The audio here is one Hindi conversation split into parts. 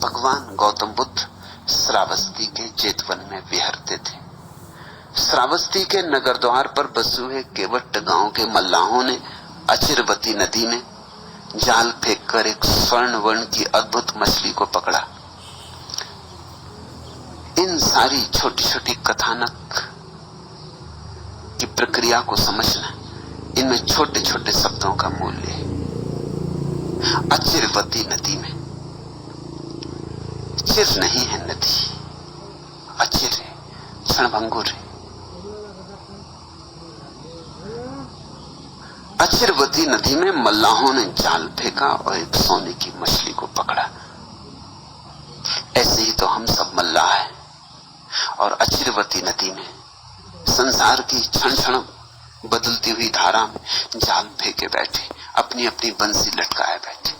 भगवान गौतम बुद्ध श्रावस्ती के जेतवन में विहरते थे। श्रावस्ती के नगर द्वार पर बसे हुए केवट गांव के मल्लाहों ने अचिरवती नदी में जाल फेंककर एक स्वर्ण वर्ण की अद्भुत मछली को पकड़ा। इन सारी छोटी छोटी कथानक की प्रक्रिया को समझना, इनमें छोटे छोटे शब्दों का मूल्य है। अचिरवती नदी में, चिर नहीं है नदी, अचिर है, क्षणभंगुर है। अचिरवती नदी में मल्लाहों ने जाल फेंका और एक सोने की मछली को पकड़ा। ऐसे ही तो हम सब मल्लाह हैं और अचिरवती नदी में संसार की क्षण क्षण बदलती हुई धारा में जाल फेंके बैठे, अपनी अपनी बंसी लटकाए बैठे,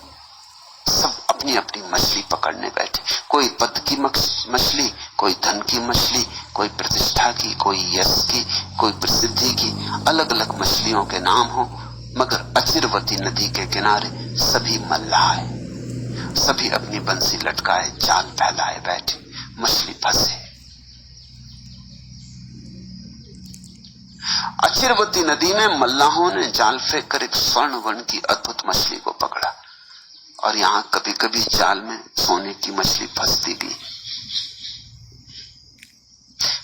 सब अपनी अपनी मछली पकड़ने बैठे। कोई पद की मछली, कोई धन की मछली, कोई प्रतिष्ठा की, कोई यश की, कोई प्रसिद्धि की, अलग अलग मछलियों के नाम हो, मगर अचिरवती नदी के किनारे सभी मल्लाह हैं, सभी अपनी बंसी लटकाए जाल फैलाए बैठे, मछली फंसे। अचिरवती नदी में मल्लाहों ने जाल फेंककर एक स्वर्ण वर्ण की अद्भुत मछली को पकड़ा और यहां कभी कभी जाल में सोने की मछली फंसती भी,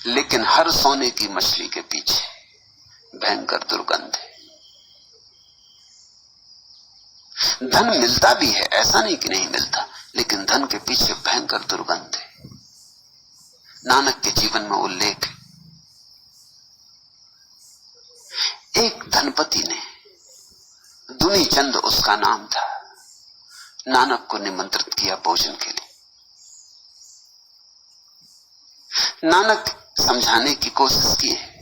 लेकिन हर सोने की मछली के पीछे भयंकर दुर्गंध है। धन मिलता भी है, ऐसा नहीं कि नहीं मिलता, लेकिन धन के पीछे भयंकर दुर्गंध है। नानक के जीवन में उल्लेख है, एक धनपति ने, दुनी चंद उसका नाम था, नानक को निमंत्रित किया भोजन के लिए। नानक समझाने की कोशिश की है,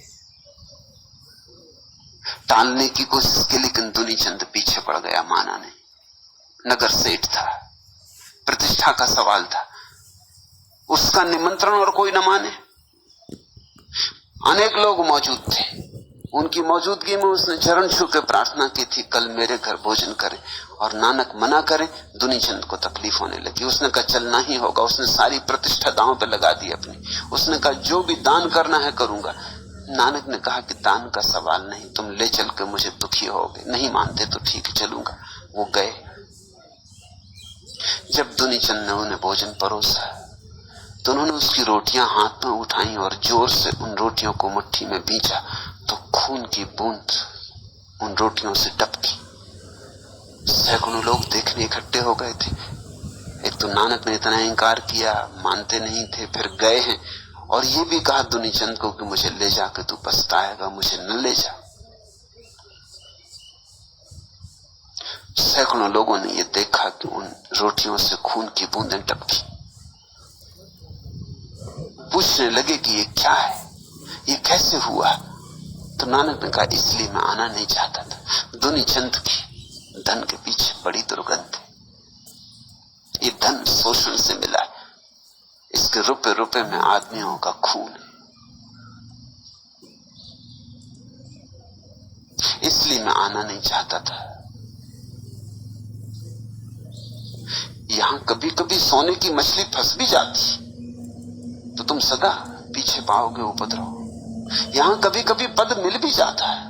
टालने की कोशिश की, लेकिन दुनी चंद पीछे पड़ गया, माना नहीं। नगर सेठ था, प्रतिष्ठा का सवाल था, उसका निमंत्रण और कोई न माने। अनेक लोग मौजूद थे, उनकी मौजूदगी में उसने चरण छू के प्रार्थना की थी, कल मेरे घर भोजन करें, और नानक मना करें, दुनी चंद को तकलीफ होने लगी। उसने कहा चलना ही होगा। उसने सारी प्रतिष्ठा दांव पे लगा दी अपनी। उसने कहा जो भी दान करना है करूंगा। नानक ने कहा कि दान का सवाल नहीं, तुम ले चल के मुझे दुखी होगे, नहीं मानते तो ठीक है चलूंगा। वो गए। जब दुनी चंद ने उन्हें भोजन परोसा तो उन्होंने उसकी रोटियां हाथ में उठाई और जोर से उन रोटियों को मुट्ठी में भींचा तो खून की बूंद उन रोटियों से टपकी। सैकड़ों लोग देखने इकट्ठे हो गए थे। एक तो नानक ने इतना इंकार किया, मानते नहीं थे, फिर गए हैं और ये भी कहा दुनी चंद को कि मुझे ले जाके तू पछताएगा, मुझे न ले जा। सैकड़ों लोगों ने ये देखा कि उन रोटियों से खून की बूंदें टपकी। पूछने लगे कि ये क्या है, ये कैसे हुआ? तो नानक ने कहा इसलिए मैं आना नहीं चाहता था। दुनी चंद की धन के पीछे बड़ी दुर्गंध है। ये धन शोषण से मिला है, इसके रुपए रुपए में आदमियों का खून है। इसलिए मैं आना नहीं चाहता था। यहां कभी कभी सोने की मछली फंस भी जाती तो तुम सदा पीछे पाओगे उपद्रव। यहां कभी कभी पद मिल भी जाता है।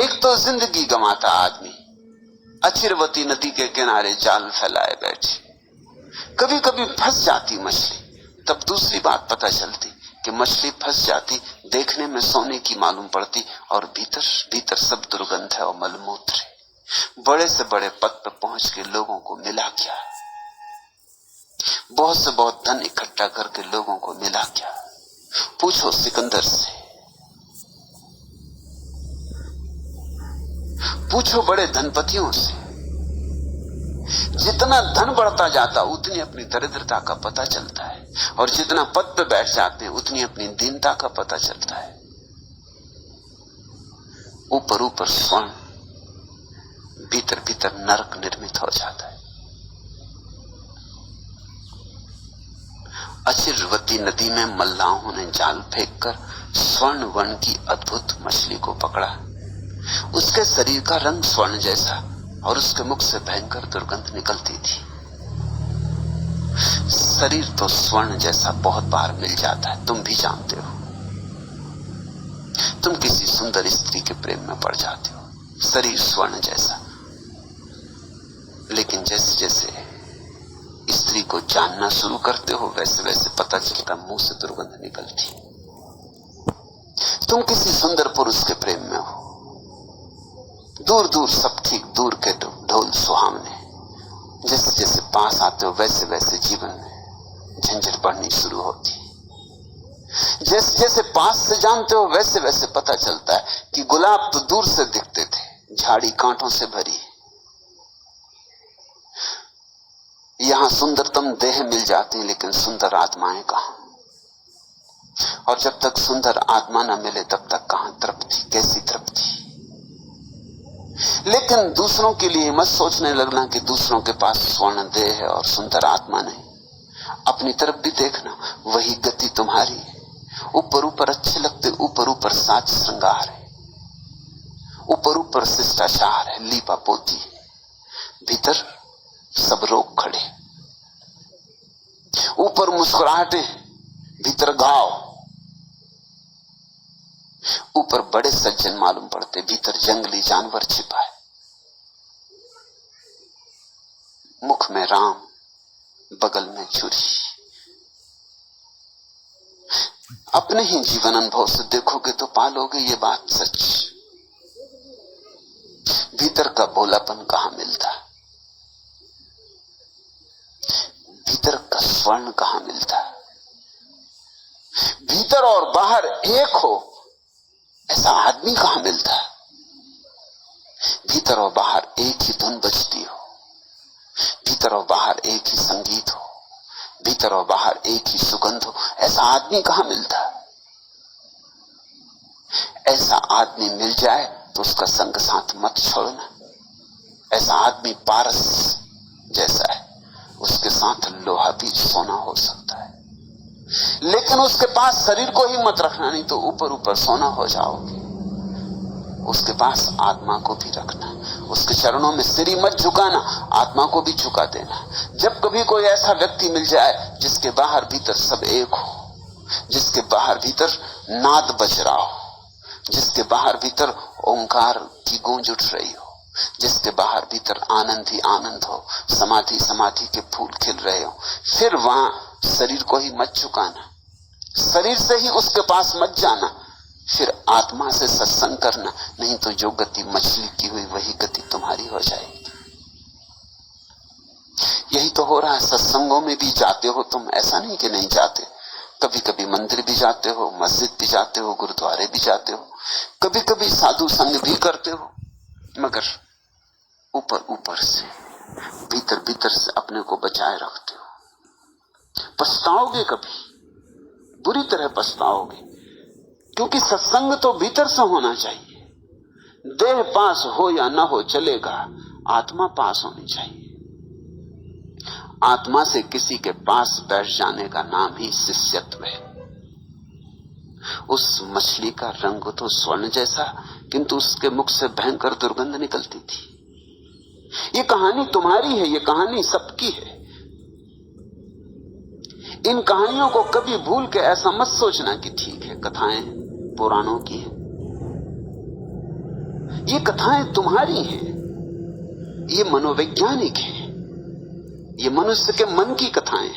एक तो जिंदगी गंवाता आदमी अचिरवती नदी के किनारे जाल फैलाए बैठे। कभी कभी फंस जाती मछली, तब दूसरी बात पता चलती कि मछली फंस जाती, देखने में सोने की मालूम पड़ती और भीतर भीतर सब दुर्गंध है और मलमूत्र है। बड़े से बड़े पद पर पहुंच के लोगों को मिला क्या? बहुत से बहुत धन इकट्ठा करके लोगों को मिला क्या? पूछो सिकंदर से, पूछो बड़े धनपतियों से। जितना धन बढ़ता जाता उतनी अपनी दरिद्रता का पता चलता है, और जितना पद पे बैठ जाते हैं उतनी अपनी दीनता का पता चलता है। ऊपर ऊपर स्वर्ण, भीतर भीतर नरक निर्मित हो जाता है। अचिरवती नदी में मल्लाहों ने जाल फेंककर स्वर्ण वर्ण की अद्भुत मछली को पकड़ा। उसके शरीर का रंग स्वर्ण जैसा और उसके मुख से भयंकर दुर्गंध निकलती थी। शरीर तो स्वर्ण जैसा बहुत बार मिल जाता है, तुम भी जानते हो। तुम किसी सुंदर स्त्री के प्रेम में पड़ जाते हो, शरीर स्वर्ण जैसा, लेकिन जैसे जैसे स्त्री को जानना शुरू करते हो वैसे वैसे पता चलता मुंह से दुर्गंध निकलती। तुम किसी सुंदर पुरुष के प्रेम में हो, दूर दूर सब ठीक, दूर के ढोल सुहावने, जैसे जैसे पास आते हो वैसे वैसे जीवन में झंझट बढ़नी शुरू होती। जैसे जैसे पास से जानते हो वैसे वैसे पता चलता है कि गुलाब तो दूर से दिखते थे, झाड़ी कांटों से भरी। यहां सुंदरतम देह मिल जाती है, लेकिन सुंदर आत्माएं कहां? और जब तक सुंदर आत्मा न मिले तब तक कहां तृप्ति, कैसी तृप्ति। लेकिन दूसरों के लिए मत सोचने लगना कि दूसरों के पास स्वर्ण देह है और सुंदर आत्मा नहीं। अपनी तरफ भी देखना, वही गति तुम्हारी है। ऊपर ऊपर अच्छे लगते, ऊपर ऊपर साज श्रृंगार है, ऊपर ऊपर शिष्टाचार है, लीपा पोती है, भीतर सब रोग खड़े। ऊपर मुस्कुराहटे, भीतर घाव। ऊपर बड़े सज्जन मालूम पड़ते, भीतर जंगली जानवर छिपा है। मुख में राम, बगल में छुरी। अपने ही जीवन अनुभव से देखोगे तो पालोगे ये बात सच। भीतर का भोलापन कहां मिलता, भीतर का स्वर्ण कहां मिलता। भीतर और बाहर एक हो ऐसा आदमी कहां मिलता। भीतर और बाहर एक ही धुन बजती हो, भीतर और बाहर एक ही संगीत हो, भीतर और बाहर एक ही सुगंध हो, ऐसा आदमी कहां मिलता। ऐसा आदमी मिल जाए तो उसका संग साथ मत छोड़ना। ऐसा आदमी पारस जैसा है, उसके साथ लोहा भी सोना हो सकता है। लेकिन उसके पास शरीर को ही मत रखना, नहीं तो ऊपर ऊपर सोना हो जाओगे। उसके पास आत्मा को भी रखना, उसके चरणों में सिर ही मत झुकाना, आत्मा को भी झुका देना। जब कभी कोई ऐसा व्यक्ति मिल जाए जिसके बाहर भीतर सब एक हो, जिसके बाहर भीतर नाद बज रहा हो, जिसके बाहर भीतर ओंकार की गूंज उठ रही हो, जिसके बाहर भीतर आनंद ही आनंद हो, समाधि समाधि के फूल खिल रहे हो, फिर वहां शरीर को ही मत झुकाना, शरीर से ही उसके पास मत जाना, फिर आत्मा से सत्संग करना। नहीं तो जो गति मछली की हुई वही गति तुम्हारी हो जाएगी। यही तो हो रहा है। सत्संगों में भी जाते हो तुम, ऐसा नहीं कि नहीं जाते। कभी कभी मंदिर भी जाते हो, मस्जिद भी जाते हो, गुरुद्वारे भी जाते हो, कभी कभी साधु संग भी करते हो, मगर ऊपर ऊपर से, भीतर भीतर से अपने को बचाए रखते हो। पछताओगे कभी, बुरी तरह पछताओगे, क्योंकि सत्संग तो भीतर से होना चाहिए। देह पास हो या ना हो चलेगा, आत्मा पास होनी चाहिए। आत्मा से किसी के पास बैठ जाने का नाम ही शिष्यत्व है। उस मछली का रंग तो स्वर्ण जैसा, किंतु उसके मुख से भयंकर दुर्गंध निकलती थी। ये कहानी तुम्हारी है, ये कहानी सबकी है। इन कहानियों को कभी भूल के ऐसा मत सोचना कि ठीक है, कथाएं पुराणों की है। ये कथाएं तुम्हारी हैं, ये मनोवैज्ञानिक है, ये मनुष्य के मन की कथाएं।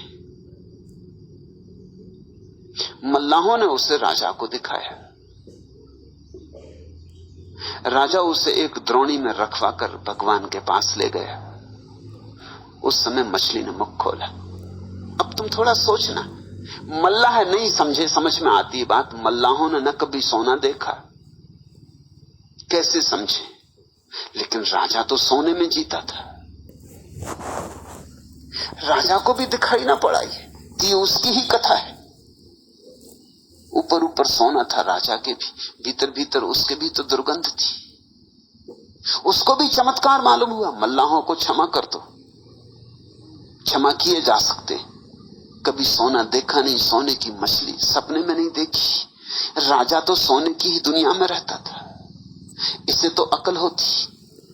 मल्लाहों ने उसे राजा को दिखाया। राजा उसे एक द्रोणी में रखवा कर भगवान के पास ले गया। उस समय मछली ने मुख खोला। अब तुम थोड़ा सोचना, मल्लाह नहीं समझे, समझ में आती है बात। मल्लाहों ने न कभी सोना देखा, कैसे समझे? लेकिन राजा तो सोने में जीता था। राजा को भी दिखाई ना पड़ा कि उसकी ही कथा है। ऊपर ऊपर सोना था राजा के भी, भीतर भीतर उसके भी तो दुर्गंध थी। उसको भी चमत्कार मालूम हुआ। मल्लाहों को क्षमा कर दो, क्षमा किए जा सकते। कभी सोना देखा नहीं, सोने की मछली सपने में नहीं देखी। राजा तो सोने की ही दुनिया में रहता था। इसे तो अकल होती,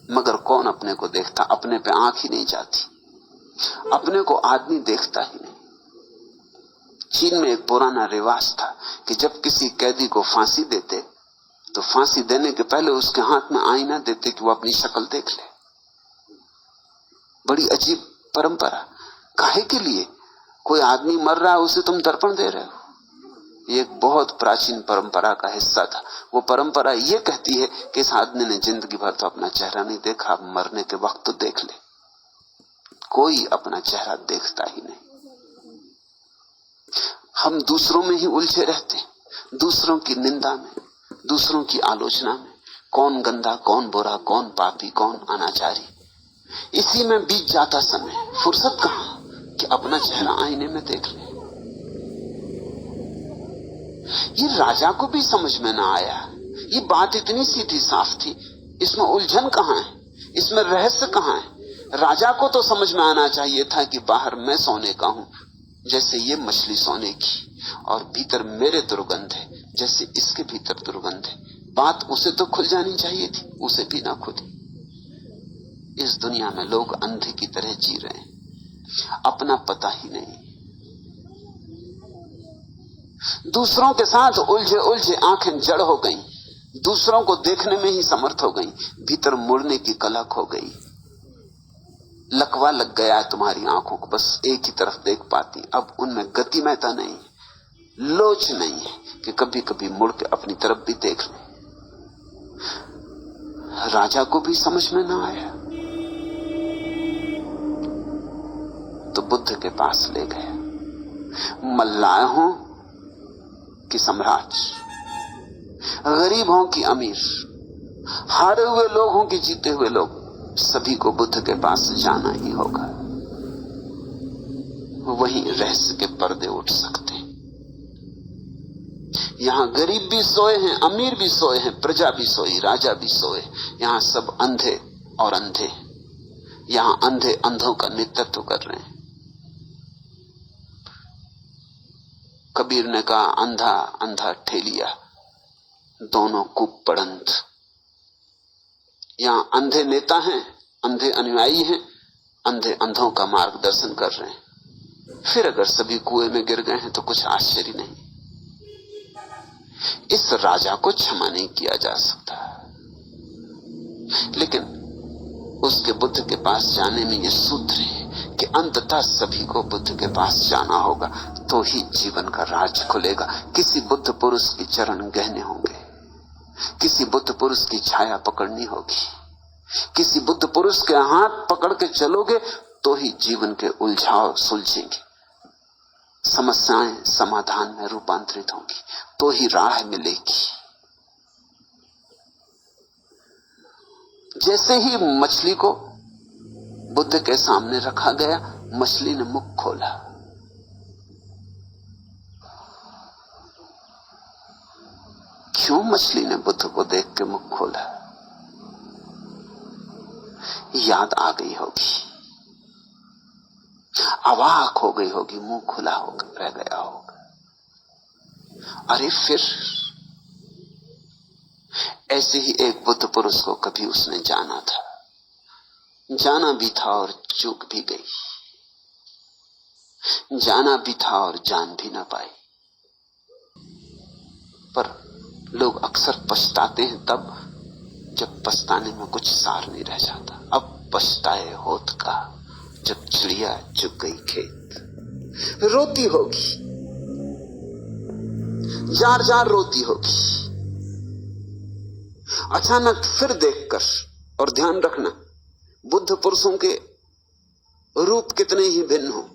मगर कौन अपने को देखता? अपने पे आंख ही नहीं जाती, अपने को आदमी देखता ही नहीं। चीन में एक पुराना रिवाज था कि जब किसी कैदी को फांसी देते तो फांसी देने के पहले उसके हाथ में आईना देते कि वो अपनी शक्ल देख ले। बड़ी अजीब परंपरा। काहे के लिए? कोई आदमी मर रहा है, उसे तुम दर्पण दे रहे हो। ये एक बहुत प्राचीन परंपरा का हिस्सा था। वो परंपरा ये कहती है कि इस आदमी ने जिंदगी भर तो अपना चेहरा नहीं देखा, अब मरने के वक्त तो देख ले। कोई अपना चेहरा देखता ही नहीं। हम दूसरों में ही उलझे रहते हैं, दूसरों की निंदा में, दूसरों की आलोचना में। कौन गंदा, कौन बुरा, कौन पापी, कौन अनाचारी, इसी में बीत जाता समय। फुर्सत कहां कि अपना चेहरा आईने में देख ले। ये राजा को भी समझ में ना आया। ये बात इतनी सीधी साफ थी, इसमें उलझन कहां है, इसमें रहस्य कहां है? राजा को तो समझ में आना चाहिए था कि बाहर मैं सोने का हूं जैसे ये मछली सोने की, और भीतर मेरे दुर्गंध है जैसे इसके भीतर दुर्गंध है। बात उसे तो खुल जानी चाहिए थी, उसे भी ना खुली। इस दुनिया में लोग अंधे की तरह जी रहे हैं, अपना पता ही नहीं। दूसरों के साथ उलझे उलझे आंखें जड़ हो गईं, दूसरों को देखने में ही समर्थ हो गईं, भीतर मुड़ने की कला खो गई। लकवा लग गया है तुम्हारी आंखों को, बस एक ही तरफ देख पाती। अब उनमें गतिमयता नहीं, लोच नहीं है कि कभी कभी मुड़ के अपनी तरफ भी देख ले। राजा को भी समझ में ना आया तो बुद्ध के पास ले गया। मल्लाह हो कि सम्राट, गरीब हो कि अमीर, हारे हुए लोग हों कि जीते हुए लोग, सभी को बुद्ध के पास जाना ही होगा। वहीं रहस्य के पर्दे उठ सकते हैं। यहां गरीब भी सोए हैं, अमीर भी सोए हैं, प्रजा भी सोई, राजा भी सोए। यहां सब अंधे और अंधे। यहां अंधे अंधों का नेतृत्व कर रहे हैं। कबीर ने कहा, अंधा अंधा ठेलिया दोनों कूप पड़ंत। यहां अंधे नेता हैं, अंधे अनुयायी हैं, अंधे अंधों का मार्गदर्शन कर रहे हैं। फिर अगर सभी कुएं में गिर गए हैं तो कुछ आश्चर्य नहीं। इस राजा को क्षमा नहीं किया जा सकता, लेकिन उसके बुद्ध के पास जाने में यह सूत्र है कि अंततः सभी को बुद्ध के पास जाना होगा, तो ही जीवन का राज खुलेगा। किसी बुद्ध पुरुष के चरण गहने होंगे, किसी बुद्ध पुरुष की छाया पकड़नी होगी, किसी बुद्ध पुरुष के हाथ पकड़ के चलोगे तो ही जीवन के उलझाव सुलझेंगे, समस्याएं समाधान में रूपांतरित होंगी, तो ही राह मिलेगी। जैसे ही मछली को बुद्ध के सामने रखा गया, मछली ने मुख खोला। क्यों मछली ने बुद्ध को देख के मुख खोला? याद आ गई होगी, अवाक हो गई होगी, मुंह खुला होकर रह गया होगा। अरे फिर ऐसे ही एक बुद्ध पुरुष को कभी उसने जाना था, जाना भी था और चूक भी गई, जाना भी था और जान भी ना पाई। पर लोग अक्सर पछताते हैं तब जब पछताने में कुछ सार नहीं रह जाता। अब पछताए होत का, जब चिड़िया चुग गई खेत। रोती होगी, जार जार रोती होगी। अचानक फिर देखकर, और ध्यान रखना, बुद्ध पुरुषों के रूप कितने ही भिन्न हो,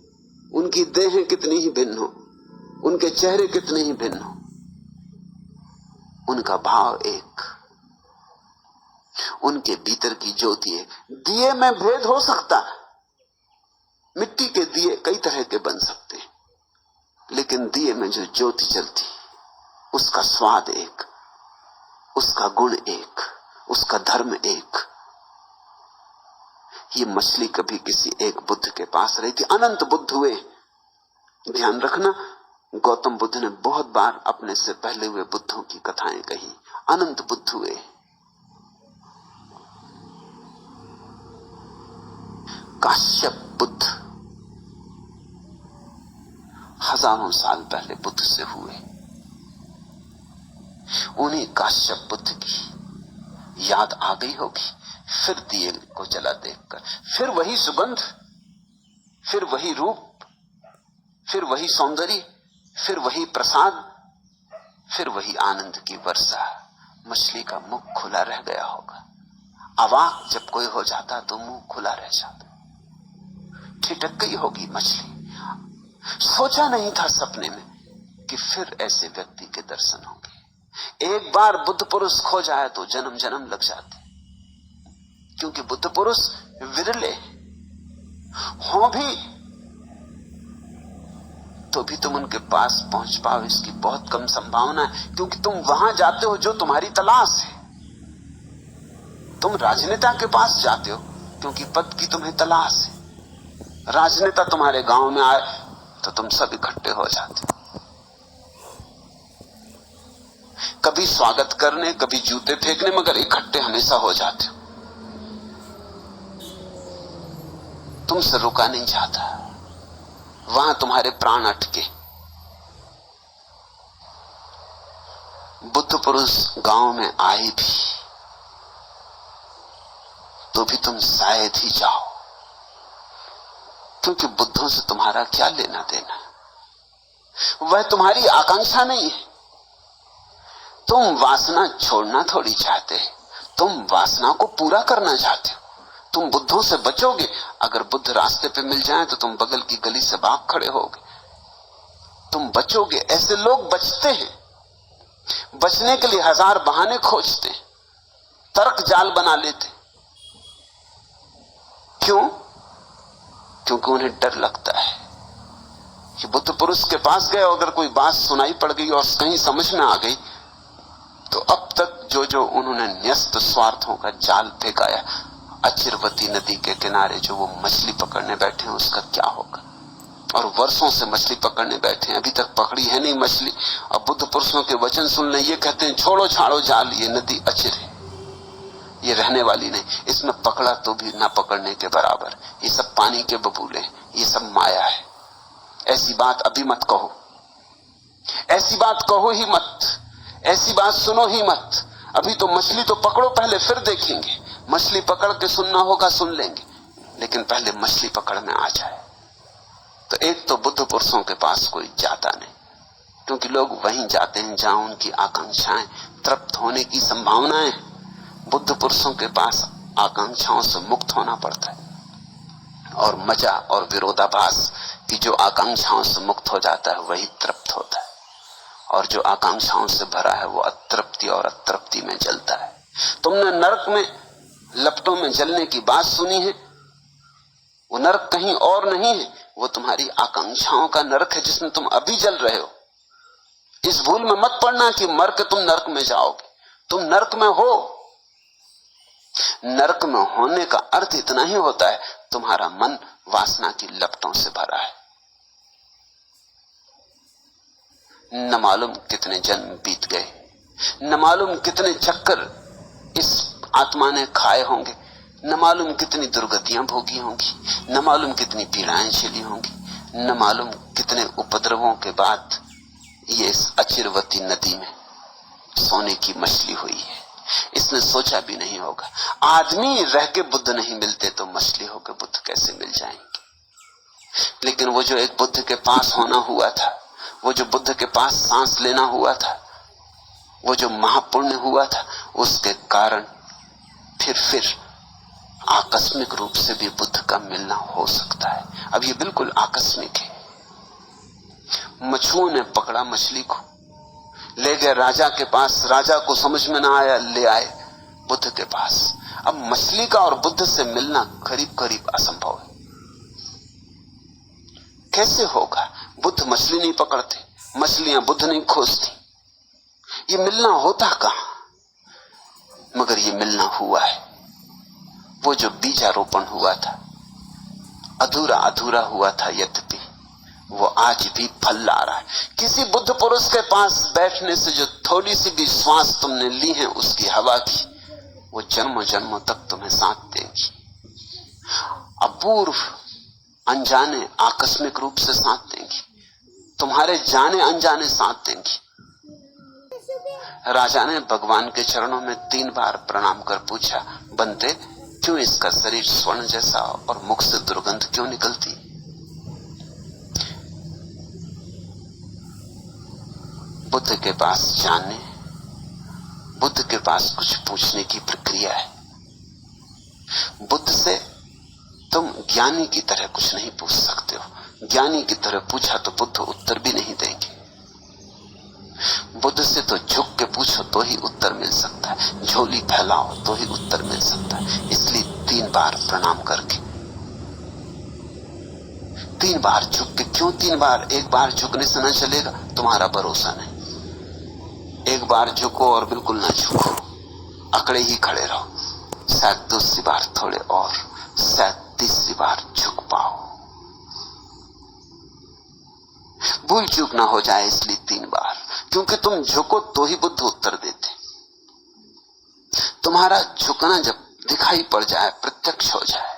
उनकी देहें कितनी ही भिन्न हो, उनके चेहरे कितने ही भिन्न हो, उनका भाव एक, उनके भीतर की ज्योति एक। दिए में भेद हो सकता है, मिट्टी के दिए कई तरह के बन सकते हैं, लेकिन दिए में जो ज्योति चलती, उसका स्वाद एक, उसका गुण एक, उसका धर्म एक। ये मछली कभी किसी एक बुद्ध के पास रही थी। अनंत बुद्ध हुए, ध्यान रखना, गौतम बुद्ध ने बहुत बार अपने से पहले हुए बुद्धों की कथाएं कही। अनंत बुद्ध हुए, काश्यप बुद्ध हजारों साल पहले बुद्ध से हुए, उन्हीं काश्यप बुद्ध की याद आ गई होगी। फिर दिए को जला देखकर फिर वही सुगंध, फिर वही रूप, फिर वही सौंदर्य, फिर वही प्रसाद, फिर वही आनंद की वर्षा। मछली का मुख खुला रह गया होगा। अवाक जब कोई हो जाता तो मुंह खुला रह जाता। ठिठक गई होगी मछली। सोचा नहीं था सपने में कि फिर ऐसे व्यक्ति के दर्शन होंगे। एक बार बुद्ध पुरुष खो जाए तो जन्म जन्म लग जाते, क्योंकि बुद्ध पुरुष विरले हो भी तो भी तुम उनके पास पहुंच पाओ इसकी बहुत कम संभावना है, क्योंकि तुम वहां जाते हो जो तुम्हारी तलाश है। तुम राजनेता के पास जाते हो क्योंकि पद की तुम्हें तलाश है। राजनेता तुम्हारे गांव में आए तो तुम सब इकट्ठे हो जाते हो, कभी स्वागत करने, कभी जूते फेंकने, मगर इकट्ठे हमेशा हो जाते हो। तुमसे रुका नहीं जाता, वहां तुम्हारे प्राण अटके। बुद्ध पुरुष गांव में आए भी तो भी तुम शायद ही जाओ, क्योंकि बुद्धों से तुम्हारा क्या लेना देना। वह तुम्हारी आकांक्षा नहीं है। तुम वासना छोड़ना थोड़ी चाहते, तुम वासना को पूरा करना चाहते हो। तुम बुद्धों से बचोगे। अगर बुद्ध रास्ते पे मिल जाएं तो तुम बगल की गली से भाग खड़े होगे। तुम बचोगे। ऐसे लोग बचते हैं, बचने के लिए हजार बहाने खोजते, तर्क जाल बना लेते। क्यों? क्योंकि उन्हें डर लगता है कि बुद्ध पुरुष के पास गए, अगर कोई बात सुनाई पड़ गई और कहीं समझ में आ गई तो अब तक जो जो उन्होंने न्यस्त स्वार्थों का जाल फेंकाया, अचिरवती नदी के किनारे जो वो मछली पकड़ने बैठे हैं, उसका क्या होगा। और वर्षों से मछली पकड़ने बैठे हैं, अभी तक पकड़ी है नहीं मछली। अब बुद्ध पुरुषों के वचन सुनने ये कहते हैं छोड़ो छाड़ो जाल, ये नदी अचिर है, ये रहने वाली नहीं, इसमें पकड़ा तो भी ना पकड़ने के बराबर, ये सब पानी के बबूले, ये सब माया है। ऐसी बात अभी मत कहो, ऐसी बात कहो ही मत, ऐसी बात सुनो ही मत। अभी तो मछली तो पकड़ो पहले, फिर देखेंगे। मछली पकड़ के सुनना होगा, सुन लेंगे, लेकिन पहले मछली पकड़ में आ जाए। तो एक तो बुद्ध पुरुषों के पास कोई जाता नहीं, क्योंकि लोग वहीं जाते हैं जहां उनकी आकांक्षाएं तृप्त होने की संभावनाएं। बुद्ध पुरुषों के पास आकांक्षाओं से मुक्त होना पड़ता है, और मजा और विरोधाभास की जो आकांक्षाओं से मुक्त हो जाता है वही तृप्त होता है, और जो आकांक्षाओं से भरा है वो अतृप्ति और अतृप्ति में जलता है। तुमने नरक में लपटों में जलने की बात सुनी है, वो नरक कहीं और नहीं है, वो तुम्हारी आकांक्षाओं का नरक है जिसमें तुम अभी जल रहे हो। इस भूल में मत पड़ना कि मर के तुम नरक में जाओगे। तुम नरक में हो। नरक में होने का अर्थ इतना ही होता है, तुम्हारा मन वासना की लपटों से भरा है। न मालूम कितने जन्म बीत गए, न मालूम कितने चक्कर इस आत्मा ने खाए होंगे, न मालूम कितनी दुर्गतियां भोगी होंगी, न मालूम कितनी पीड़ाएं झेली होंगी, न मालूम कितने उपद्रवों के बाद ये इस अचिरवती नदी में सोने की मछली हुई है। इसने सोचा भी नहीं होगा। आदमी रह के बुद्ध नहीं मिलते तो मछली होकर बुद्ध कैसे मिल जाएंगे। लेकिन वो जो एक बुद्ध के पास होना हुआ था, वो जो बुद्ध के पास सांस लेना हुआ था, वो जो महापुण्य हुआ था, उसके कारण फिर आकस्मिक रूप से भी बुद्ध का मिलना हो सकता है। अब ये बिल्कुल आकस्मिक है। मछुओं ने पकड़ा मछली को, ले गए राजा के पास, राजा को समझ में ना आया, ले आए बुद्ध के पास। अब मछली का और बुद्ध से मिलना करीब करीब असंभव है। कैसे होगा? बुद्ध मछली नहीं पकड़ते, मछलियां बुद्ध नहीं खोजती, ये मिलना होता कहां? मगर ये मिलना हुआ है। वो जो बीजारोपण हुआ था, अधूरा अधूरा हुआ था, यद्यपि वो आज भी फल ला रहा है। किसी बुद्ध पुरुष के पास बैठने से जो थोड़ी सी भी श्वास तुमने ली है उसकी हवा की, वो जन्मों जन्मों तक तुम्हें साथ देगी। अपूर्व, अनजाने, आकस्मिक रूप से साथ देंगी। तुम्हारे जाने अनजाने साथ देंगी। राजा ने भगवान के चरणों में 3 बार प्रणाम कर पूछा, बंदे क्यों इसका शरीर स्वर्ण जैसा और मुख से दुर्गंध क्यों निकलती? बुद्ध के पास जानने, बुद्ध के पास कुछ पूछने की प्रक्रिया है। बुद्ध से तुम ज्ञानी की तरह कुछ नहीं पूछ सकते हो। ज्ञानी की तरह पूछा तो बुद्ध उत्तर भी नहीं देंगे। बुद्ध से तो झुक के पूछो तो ही उत्तर मिल सकता है, झोली फैलाओ तो ही उत्तर मिल सकता है। इसलिए 3 बार प्रणाम करके, 3 बार झुक के। क्यों 3 बार? एक बार झुकने से न चलेगा, तुम्हारा भरोसा नहीं। एक बार झुको और बिल्कुल ना झुको, अकड़े ही खड़े रहो। शायद दूसरी बार थोड़े और, शायद तीसरी बार झुक पाओ। भूल चूक ना हो जाए इसलिए 3 बार, क्योंकि तुम झुको तो ही बुद्ध उत्तर देते। तुम्हारा झुकना जब दिखाई पड़ जाए, प्रत्यक्ष हो जाए,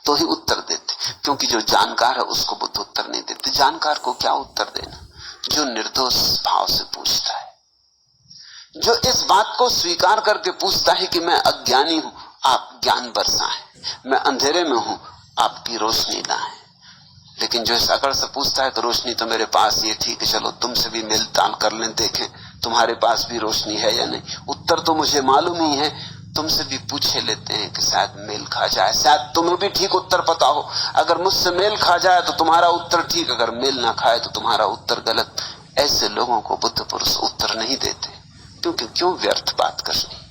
तो ही उत्तर देते। क्योंकि जो जानकार है उसको बुद्ध उत्तर नहीं देते। जानकार को क्या उत्तर देना? जो निर्दोष भाव से पूछता है, जो इस बात को स्वीकार करके पूछता है कि मैं अज्ञानी हूं, आप ज्ञान बरसाएं, मैं अंधेरे में हूं, आपकी रोशनी लाएं। लेकिन जो इस अकड़ से पूछता है कि रोशनी तो मेरे पास ये थी कि चलो तुमसे भी मेल ताल कर लें, देखें तुम्हारे पास भी रोशनी है या नहीं, उत्तर तो मुझे मालूम ही है, तुमसे भी पूछे लेते हैं कि शायद मेल खा जाए, शायद तुम्हें भी ठीक उत्तर पता हो। अगर मुझसे मेल खा जाए तो तुम्हारा उत्तर ठीक, अगर मेल ना खाए तो तुम्हारा उत्तर गलत। ऐसे लोगों को बुद्ध पुरुष उत्तर नहीं देते, क्योंकि क्यों व्यर्थ बात करनी।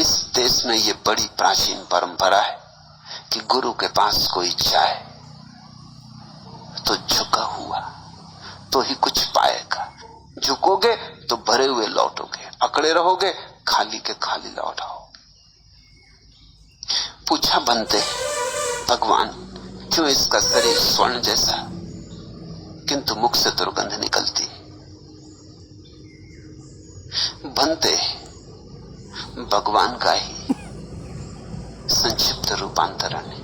इस देश में ये बड़ी प्राचीन परंपरा है कि गुरु के पास कोई जाए तो झुका हुआ तो ही कुछ पाएगा। झुकोगे तो भरे हुए लौटोगे, अकड़े रहोगे खाली के खाली लौट आओ। पूछा बनते, भगवान क्यों इसका शरीर स्वर्ण जैसा किंतु मुख से दुर्गंध निकलती? बनते भगवान का ही संक्षिप्त रूपांतरण है।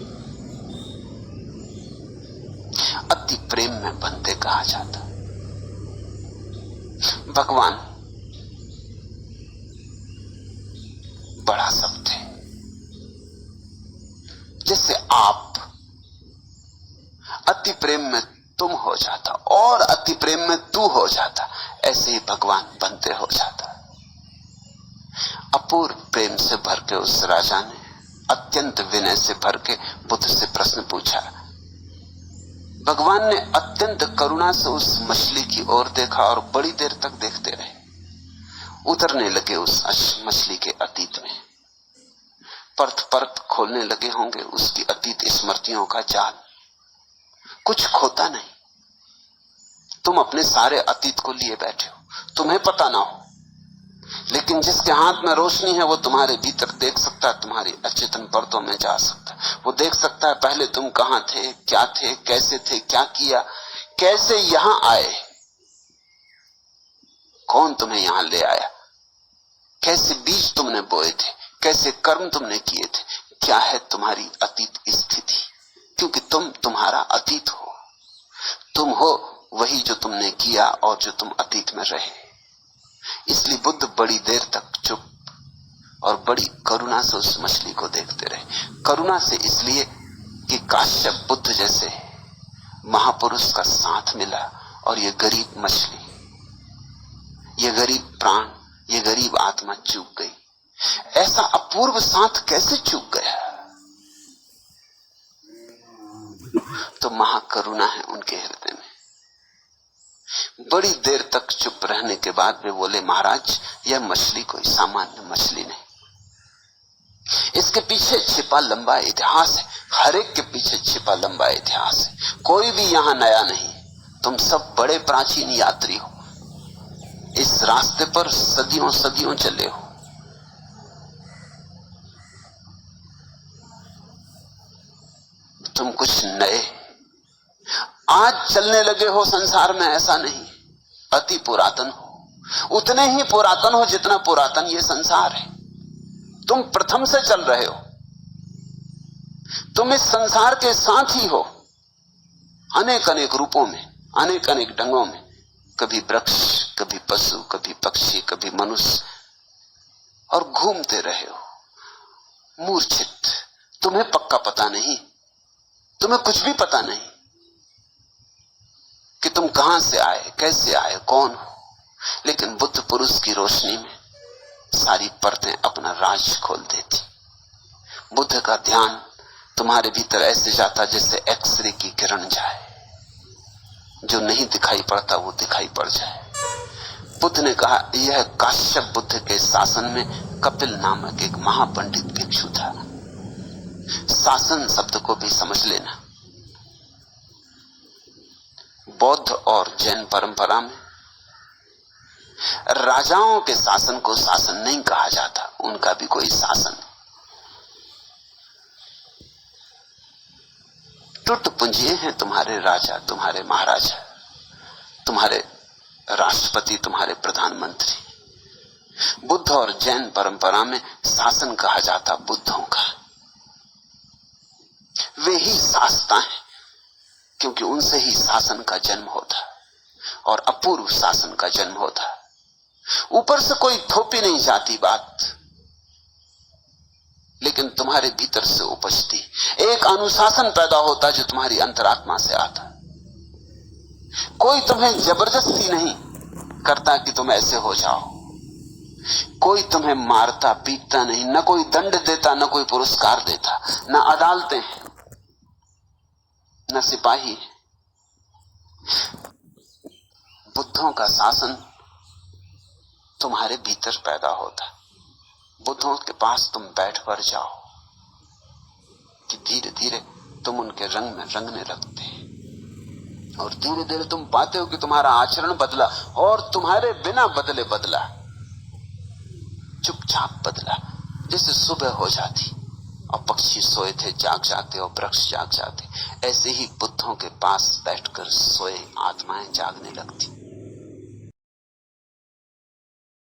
अति प्रेम में बनते कहा जाता। भगवान बड़ा शब्द है। जैसे आप अति प्रेम में तुम हो जाता और अति प्रेम में तू हो जाता, ऐसे ही भगवान बनते हो जाता। अपूर्व प्रेम से भर के उस राजा ने अत्यंत विनय से भर के बुद्ध से प्रश्न पूछा। भगवान ने अत्यंत करुणा से उस मछली की ओर देखा और बड़ी देर तक देखते रहे। उतरने लगे उस मछली के अतीत में, परत परत खोलने लगे होंगे उसकी अतीत स्मृतियों का जाल। कुछ खोता नहीं। तुम अपने सारे अतीत को लिए बैठे हो, तुम्हें पता ना हो, लेकिन जिसके हाथ में रोशनी है वो तुम्हारे भीतर देख सकता है, तुम्हारी अचेतन परतों में जा सकता है। वो देख सकता है पहले तुम कहां थे, क्या थे, कैसे थे, क्या किया, कैसे यहां आए, कौन तुम्हें यहां ले आया, कैसे बीज तुमने बोए थे, कैसे कर्म तुमने किए थे, क्या है तुम्हारी अतीत स्थिति। क्योंकि तुम तुम्हारा अतीत हो, तुम हो वही जो तुमने किया और जो तुम अतीत में रहे। इसलिए बुद्ध बड़ी देर तक चुप और बड़ी करुणा से उस मछली को देखते रहे। करुणा से इसलिए कि काश्यप बुद्ध जैसे महापुरुष का साथ मिला और ये गरीब मछली, ये गरीब प्राण, ये गरीब आत्मा चूक गई। ऐसा अपूर्व साथ कैसे चूक गया? तो महाकरुणा है उनके हृदय में। बड़ी देर तक चुप रहने के बाद वे बोले, महाराज यह मछली कोई सामान्य मछली नहीं, इसके पीछे छिपा लंबा इतिहास है। हर एक के पीछे छिपा लंबा इतिहास है। कोई भी यहां नया नहीं, तुम सब बड़े प्राचीन यात्री हो, इस रास्ते पर सदियों सदियों चले हो। तुम कुछ नए आज चलने लगे हो संसार में, ऐसा नहीं। अति पुरातन हो, उतने ही पुरातन हो जितना पुरातन ये संसार है। तुम प्रथम से चल रहे हो, तुम इस संसार के साथ ही हो। अनेक अनेक रूपों में, अनेक अनेक ढंगों में, कभी वृक्ष, कभी पशु, कभी पक्षी, कभी मनुष्य, और घूमते रहे हो मूर्छित। तुम्हें पक्का पता नहीं, तुम्हें कुछ भी पता नहीं कि तुम कहां से आए, कैसे आए, कौन हो। लेकिन बुद्ध पुरुष की रोशनी में सारी परतें अपना राज खोल देती। बुद्ध का ध्यान तुम्हारे भीतर ऐसे जाता जैसे एक्सरे की किरण जाए, जो नहीं दिखाई पड़ता वो दिखाई पड़ जाए। बुद्ध ने कहा, यह काश्यप बुद्ध के शासन में कपिल नामक एक महापंडित भिक्षु था। शासन शब्द को भी समझ लेना। बौद्ध और जैन परंपरा में राजाओं के शासन को शासन नहीं कहा जाता, उनका भी कोई शासन। टुटपुंजिए हैं तुम्हारे राजा, तुम्हारे महाराजा, तुम्हारे राष्ट्रपति, तुम्हारे प्रधानमंत्री। बुद्ध और जैन परंपरा में शासन कहा जाता बुद्धों का। वे ही शासता हैं, क्योंकि उनसे ही शासन का जन्म होता और अपूर्व शासन का जन्म होता। ऊपर से कोई थोपी नहीं जाती बात, लेकिन तुम्हारे भीतर से उपजती एक अनुशासन पैदा होता जो तुम्हारी अंतरात्मा से आता। कोई तुम्हें जबरदस्ती नहीं करता कि तुम ऐसे हो जाओ, कोई तुम्हें मारता पीटता नहीं, न कोई दंड देता, न कोई पुरस्कार देता, न अदालतें, न सिपाही। बुद्धों का शासन तुम्हारे भीतर पैदा होता। बुद्धों के पास तुम बैठ कर जाओ कि धीरे धीरे तुम उनके रंग में रंगने लगते, और धीरे धीरे तुम पाते हो कि तुम्हारा आचरण बदला, और तुम्हारे बिना बदले बदला, चुपचाप बदला। जैसे सुबह हो जाती और पक्षी सोए थे जाग जाते और वृक्ष जाग जाते, ऐसे ही बुद्धों के पास बैठकर सोए आत्माएं जागने लगती।